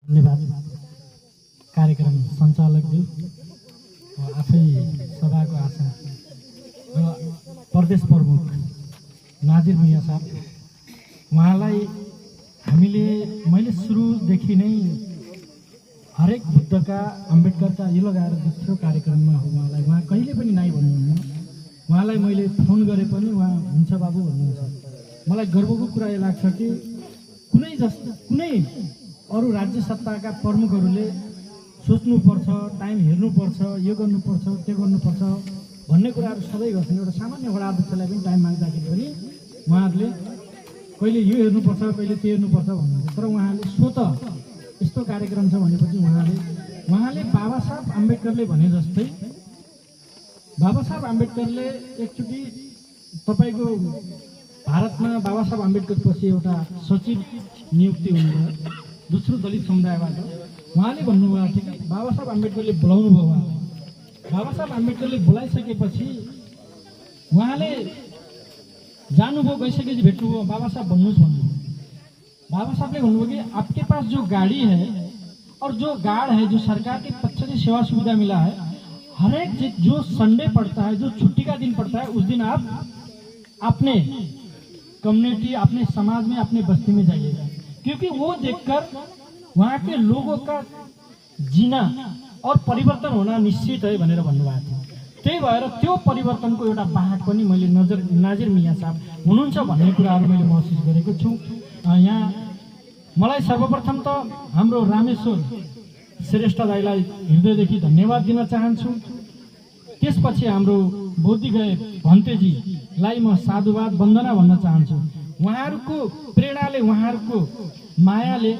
धन्यवाद कार्यक्रम सञ्चालकज्यू आफै सभाको आशा र प्रदेश प्रमुख नाजिर मिया साहब, उहाँलाई मैले सुरुदेखि नै हरेक बुद्धका अम्बेडकरका यो लगाएर दोस्रो कार्यक्रममा हो उहाँ कहिले पनि नाइ भन्नुहुन्न। उहाँलाई मैले फोन गरे पनि उहाँ हुन्छ बाबु भन्नुहुन्छ। मलाई गर्वको कुरा यो लाग्छ कि कुनै अरू राज्य सत्ताका प्रमुखहरूले सोच्नुपर्छ, टाइम हेर्नुपर्छ, यो गर्नुपर्छ, त्यो गर्नुपर्छ भन्ने कुराहरू सबै गर्छन्। एउटा सामान्य वडा अध्यक्षलाई पनि टाइम माग्दाखेरि पनि उहाँहरूले कहिले यो हेर्नुपर्छ, कहिले त्यो हेर्नुपर्छ भन्नुहुन्छ। तर उहाँले स्वतः यस्तो कार्यक्रम छ भनेपछि उहाँले बाबा साहब अम्बेडकरले भने जस्तै बाबा साहब अम्बेडकरले एकचोटि तपाईँको भारतमा बाबा साहब अम्बेडकर पछि एउटा सचिव नियुक्ति हुनुभयो दोस्रो दलित समुदायबाट। उहाँले भन्नुभएको थियो कि बाबा साहब अम्बेडकरले बोलाउनु भयो। बाबा साहब अम्बेडकरले बोलाइसकेपछि उहाँले जानुभयो, गइसकेपछि भेट्नुभयो, बाबा साहब भन्नुहोस् भन्नुभयो। बाबा साहब ने भन्नुभयो कि आपके पास जो गाड़ी है और जो गार्ड है, जो सरकार के पक्ष से सेवा सुविधा मिला है, हर एक जो संडे पड़ता है, जो छुट्टी का दिन पड़ता है, उस दिन आप अपने कम्युनिटी, अपने समाज में, अपने बस्ती में जाइएगा, क्योंकि वो देखकर वहाँ के लोगों का जीना और परिवर्तन होना निश्चित है भनेर भन्नुभएको थियो। त्यही भएर त्यो परिवर्तनको एउटा बाहक पनि मैले नाजिर मिया साहब हुनुहुन्छ भन्ने कुराहरू मैले महसुस गरेको छु। यहाँ मलाई सर्वप्रथम त हाम्रो रामेश्वर श्रेष्ठ दाइलाई हृदयदेखि धन्यवाद दिन चाहन्छु। त्यसपछि हाम्रो बोधिगए भन्तेजीलाई म साधुवाद वन्दना भन्न चाहन्छु। उहाँहरूको प्रेरणाले, उहाँहरूको मायाले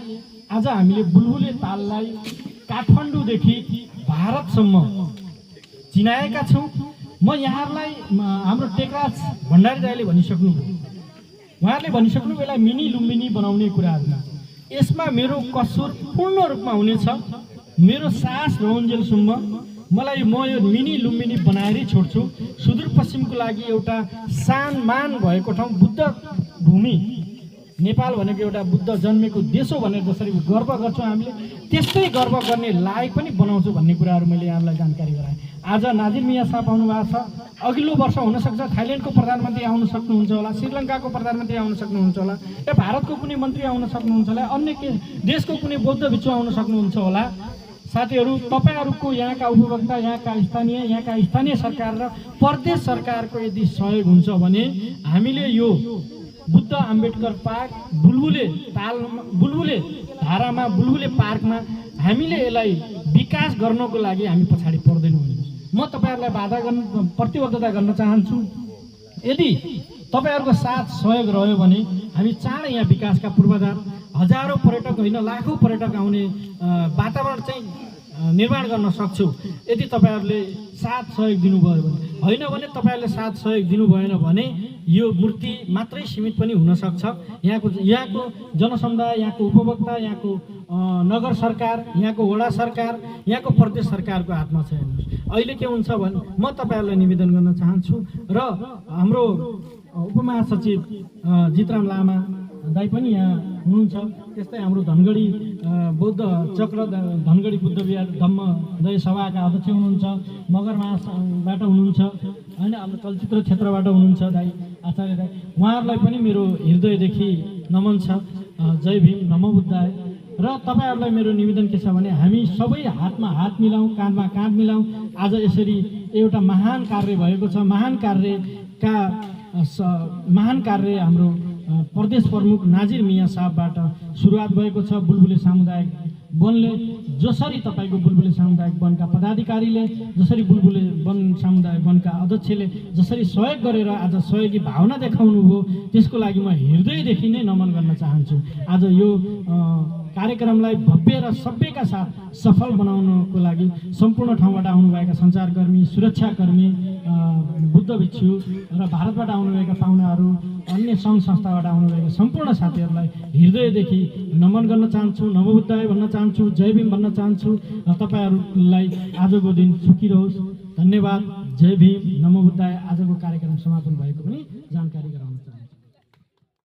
आज हामीले बुलबुले ताललाई काठमाडौँदेखि भारतसम्म चिनाएका छौँ। म यहाँहरूलाई हाम्रो टेकराज भण्डारी दाइले भनिसक्नुभयो, उहाँहरूले भनिसक्नुभयो यसलाई मिनी लुम्बिनी बनाउने कुराहरूमा। यसमा मेरो कसुर पूर्ण रूपमा हुनेछ। मेरो सास रहन्जेलसम्म मलाई म यो मिनी लुम्बिनी बनाएरै छोड्छु। सुदूरपश्चिमको लागि एउटा मान भएको ठाउँ, बुद्ध भूमि नेपाल भनेको एउटा बुद्ध जन्मेको देश हो भनेर जसरी गर्व गर्छौँ हामीले, त्यस्तै गर्व गर्ने लायक पनि बनाउँछु भन्ने कुराहरू मैले यहाँलाई जानकारी गराएँ। आज नाजिर मिया साहब आउनु भएको छ। अघिल्लो वर्ष हुनसक्छ थाइल्यान्डको प्रधानमन्त्री आउन सक्नुहुन्छ होला, श्रीलङ्काको प्रधानमन्त्री आउन सक्नुहुन्छ होला, या भारतको कुनै मन्त्री आउन सक्नुहुन्छ होला, अन्य देशको कुनै बौद्ध भिक्षु आउन सक्नुहुन्छ होला। साथीहरू, तपाईँहरूको यहाँका उपभोक्ता, यहाँका स्थानीय सरकार र प्रदेश सरकारको यदि सहयोग हुन्छ भने हामीले यो बुद्ध अम्बेडकर पार्क बुलबुले धारामा, बुलबुले पार्कमा हामीले यसलाई विकास गर्नको लागि हामी पछाडि पर्दैनौँ। म तपाईँहरूलाई प्रतिबद्धता गर्न चाहन्छु। यदि तपाईँहरूको साथ सहयोग रह्यो भने हामी चाँडै यहाँ विकासका पूर्वाधार, हजारौँ पर्यटक होइन लाखौँ पर्यटक आउने वातावरण चाहिँ निर्माण गर्न सक्छौँ। यदि तपाईँहरूले साथ सहयोग दिनुभयो भने, होइन भने तपाईँहरूले साथ सहयोग दिनु भएन भने यो मूर्ति मात्रै सीमित पनि हुनसक्छ। यहाँको जनसमुदाय, यहाँको उपभोक्ता, यहाँको नगर सरकार, यहाँको वडा सरकार, यहाँको प्रदेश सरकारको हातमा छ। अहिले के हुन्छ भने म तपाईँहरूलाई निवेदन गर्न चाहन्छु र हाम्रो उपमहासचिव जितराम लामा दाई पनि यहाँ हुनुहुन्छ। त्यस्तै हाम्रो धनगढी बौद्ध चक्र, धनगढी बुद्ध विहार धम्मोदय सभाका अध्यक्ष हुनुहुन्छ, मगरमासबाट हुनुहुन्छ, होइन हाम्रो चलचित्र क्षेत्रबाट हुनुहुन्छ दाई आचार्य दाई। उहाँहरूलाई पनि मेरो हृदयदेखि नमन छ। जय भीम, नमो बुद्धाय। र तपाईँहरूलाई मेरो निवेदन के छ भने हामी सबै हातमा हात मिलाउँ, काँधमा काँध मिलाउँ। आज यसरी एउटा महान कार्य भएको छ। महान कार्य हाम्रो प्रदेश प्रमुख नाजिर मिया साहबबाट सुरुवात भएको छ। बुलबुले सामुदायिक वनले जसरी तपाईँको बुलबुले सामुदायिक वनका पदाधिकारीले, जसरी बुलबुले वन सामुदायिक वनका अध्यक्षले जसरी सहयोग गरेर आज सहयोगी भावना देखाउनु भयो, त्यसको लागि म हृदयदेखि नै नमन गर्न चाहन्छु। आज यो कार्यक्रमलाई भव्य र सभ्यका साथ सफल बनाउनको लागि सम्पूर्ण ठाउँबाट आउनुभएका सञ्चारकर्मी, सुरक्षाकर्मी, बुद्ध भिक्षु र भारतबाट आउनुभएका पाहुनाहरू, अन्य सङ्घ संस्थाबाट आउनुभएका सम्पूर्ण साथीहरूलाई हृदयदेखि नमन गर्न चाहन्छु, नमो बुद्धाय भन्न चाहन्छु, जय भीम भन्न चाहन्छु। तपाईँहरूलाई आजको दिन सुखी रहोस्। धन्यवाद। जय भीम, नमो बुद्धाय। आजको कार्यक्रम समापन भएको पनि जानकारी गराउनु।